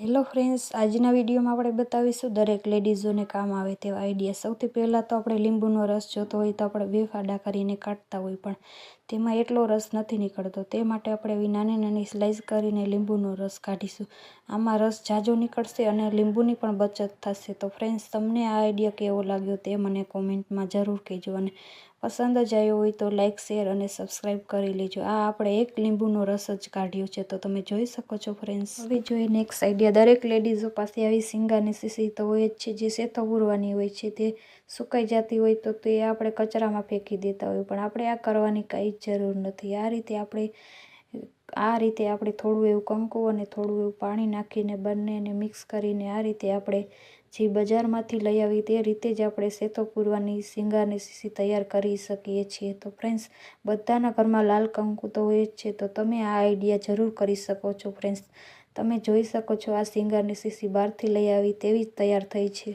Hello friends, આજના વિડીયોમાં આપણે બતાવીશું દરેક લેડીઝોને કામ આવે તેવા આઈડિયા। સૌથી પહેલાં તો આપણે લીંબુનો રસ જોતો હોય તો આપણે 2 ફાડા કરીને કાઢતા હોય, પણ તેમાં એટલો રસ નથી નીકળતો। તે માટે આપણે એવી નાની નાની સ્લાઇસ કરીને લીંબુનો રસ કાઢીશું। આમાં રસ ઝાઝો નીકળશે અને લીંબુની પણ બચત થશે। તો ફ્રેન્ડ્સ, તમને આ આઈડિયા કેવો લાગ્યો તે મને કોમેન્ટમાં જરૂર કહેજો, અને પસંદ જ આવ્યો હોય તો લાઇક, શેર અને સબસ્ક્રાઈબ કરી લેજો। આ આપણે 1 લીંબુનો રસ જ કાઢ્યો છે, તો તમે જોઈ શકો છો ફ્રેન્ડ્સ। હવે જોઈએ નેક્સ્ટ આઈડિયા। દરેક લેડીઝો પાસે આવી સિંગારની શીશી તો હોય જ છે, જે સેતો પૂરવાની હોય છે, તે સુકાઈ જતી હોય તો તે આપણે કચરામાં ફેંકી દેતા હોય, પણ આપણે આ કરવાની કંઈ જ જરૂર નથી। આ રીતે આપણે થોડું એવું કંકુ અને થોડું એવું પાણી નાખીને બંનેને મિક્સ કરીને આ રીતે આપણે જે બજારમાંથી લઈ આવી તે રીતે જ આપણે સેતો પૂરવાની સિંગારની શીશી તૈયાર કરી શકીએ છીએ। તો ફ્રેન્ડ્સ, બધાના ઘરમાં લાલ કંકુ તો હોય જ છે, તો તમે આ આઈડિયા જરૂર કરી શકો છો ફ્રેન્ડ્સ। તમે જોઈ શકો છો આ સિંગારની શીશી બહારથી લઈ આવી તેવી જ તૈયાર થઈ છે।